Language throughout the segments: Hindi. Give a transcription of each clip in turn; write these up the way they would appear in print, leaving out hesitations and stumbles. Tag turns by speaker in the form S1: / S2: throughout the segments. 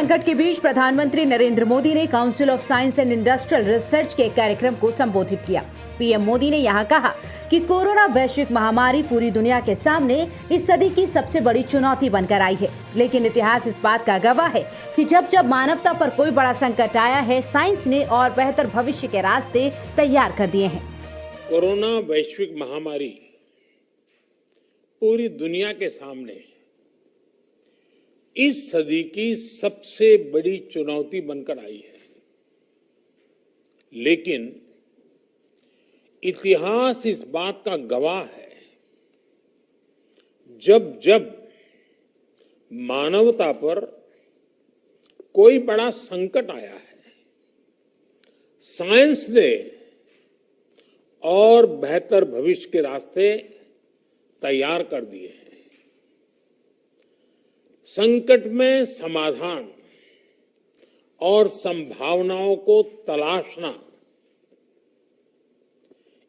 S1: संकट के बीच प्रधानमंत्री नरेंद्र मोदी ने council of science and industrial research के कार्यक्रम को संबोधित किया। पीएम मोदी ने यहां कहा कि कोरोना वैश्विक महामारी पूरी दुनिया के सामने इस सदी की सबसे बड़ी चुनौती बनकर आई है, लेकिन इतिहास इस बात का गवाह है कि जब जब मानवता पर कोई बड़ा संकट आया है, साइंस ने और बेहतर भविष्य के रास्ते तैयार कर दिए हैं।
S2: कोरोना वैश्विक महामारी पूरी दुनिया के सामने इस सदी की सबसे बड़ी चुनौती बनकर आई है, लेकिन इतिहास इस बात का गवाह है, जब जब मानवता पर कोई बड़ा संकट आया है, साइंस ने और बेहतर भविष्य के रास्ते तैयार कर दिए हैं। संकट में समाधान और संभावनाओं को तलाशना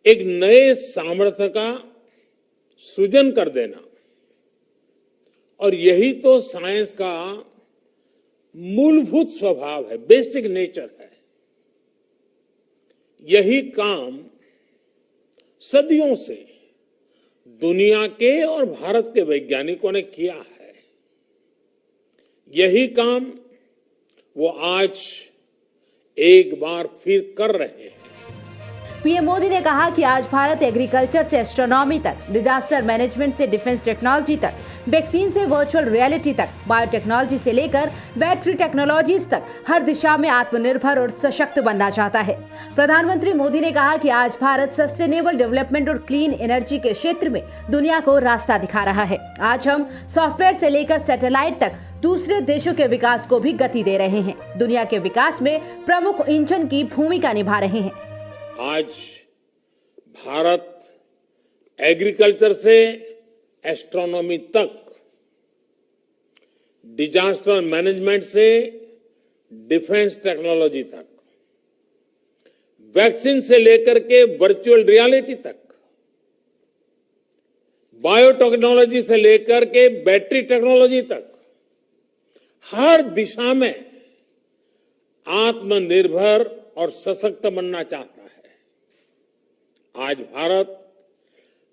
S2: एक नए सामर्थ्य का सृजन कर देना, और यही तो साइंस का मूलभूत स्वभाव है, बेसिक नेचर है। यही काम सदियों से दुनिया के और भारत के वैज्ञानिकों ने किया है। यही काम वो आज एक बार फिर कर रहे हैं।
S1: पीएम मोदी ने कहा कि आज भारत एग्रीकल्चर से एस्ट्रोनॉमी तक, डिजास्टर मैनेजमेंट से डिफेंस टेक्नोलॉजी तक, वैक्सीन से वर्चुअल रियलिटी तक, बायोटेक्नोलॉजी से लेकर बैटरी टेक्नोलॉजीज तक हर दिशा में आत्मनिर्भर और सशक्त बनना चाहता है। प्रधानमंत्री मोदी ने कहा कि आज भारत सस्टेनेबल डेवलपमेंट और क्लीन एनर्जी के क्षेत्र में दुनिया को रास्ता दिखा रहा है। आज हम सॉफ्टवेयर से लेकर सैटेलाइट तक दूसरे देशों के विकास को भी गति दे रहे हैं, दुनिया के विकास में प्रमुख इंजन की भूमिका निभा रहे हैं।
S2: आज भारत एग्रीकल्चर से एस्ट्रोनॉमी तक, डिजास्टर मैनेजमेंट से डिफेंस टेक्नोलॉजी तक, वैक्सीन से लेकर के वर्चुअल रियलिटी तक, बायोटेक्नोलॉजी से लेकर के बैटरी टेक्नोलॉजी तक, हर दिशा में आत्मनिर्भर और सशक्त बनना चाहता है। आज भारत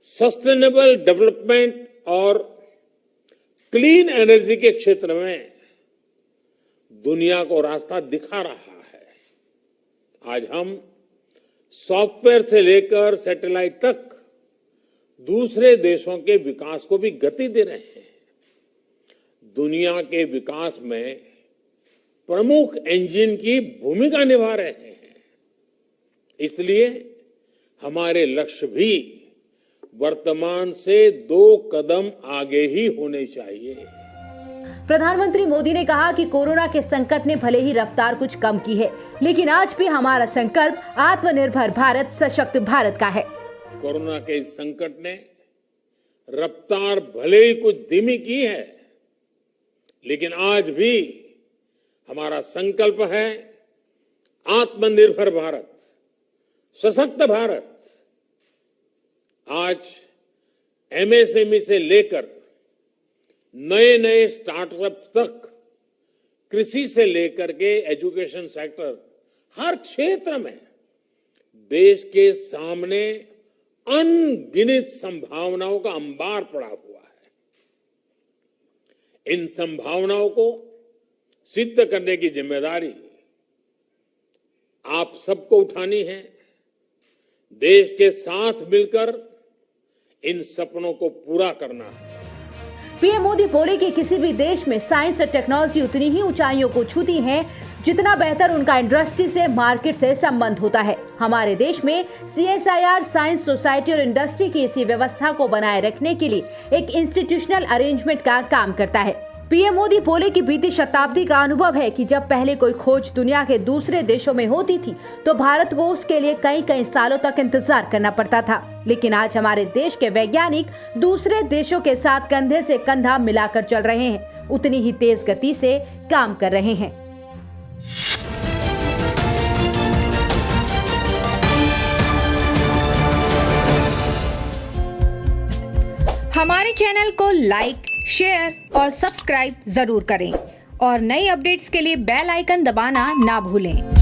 S2: सस्टेनेबल डेवलपमेंट और क्लीन एनर्जी के क्षेत्र में दुनिया को रास्ता दिखा रहा है। आज हम सॉफ्टवेयर से लेकर सैटेलाइट तक दूसरे देशों के विकास को भी गति दे रहे हैं। दुनिया के विकास में प्रमुख इंजन की भूमिका निभा रहे हैं। इसलिए हमारे लक्ष्य भी वर्तमान से 2 कदम आगे ही होने चाहिए।
S1: प्रधानमंत्री मोदी ने कहा कि कोरोना के संकट ने भले ही रफ्तार कुछ कम की है, लेकिन आज भी हमारा संकल्प आत्मनिर्भर भारत, सशक्त भारत का है।
S2: कोरोना के इस संकट ने रफ्तार भले ही कुछ धीमी की है, लेकिन आज भी हमारा संकल्प है आत्मनिर्भर भारत, सशक्त भारत। आज एमएसएमई से लेकर नए नए स्टार्टअप तक, कृषि से लेकर के एजुकेशन सेक्टर, हर क्षेत्र में देश के सामने अनगिनत संभावनाओं का अंबार पड़ा हुआ है। इन संभावनाओं को सिद्ध करने की जिम्मेदारी आप सबको उठानी है। देश के साथ मिलकर इन सपनों को पूरा करना है।
S1: पीएम मोदी बोले कि किसी भी देश में साइंस और टेक्नोलॉजी उतनी ही ऊंचाइयों को छूती है जितना बेहतर उनका इंडस्ट्री से, मार्केट से संबंध होता है। हमारे देश में CSIR साइंस सोसाइटी और इंडस्ट्री की इसी व्यवस्था को बनाए रखने के लिए एक इंस्टीट्यूशनल अरेंजमेंट का काम करता है। पीएम मोदी बोले कि बीती शताब्दी का अनुभव है कि जब पहले कोई खोज दुनिया के दूसरे देशों में होती थी तो भारत को उसके लिए कई सालों तक इंतजार करना पड़ता था, लेकिन आज हमारे देश के वैज्ञानिक दूसरे देशों के साथ कंधे से कंधा मिलाकर चल रहे हैं, उतनी ही तेज गति से काम कर रहे हैं।
S3: हमारे चैनल को लाइक, शेयर और सब्सक्राइब जरूर करें और नई अपडेट्स के लिए बेल आइकन दबाना ना भूलें।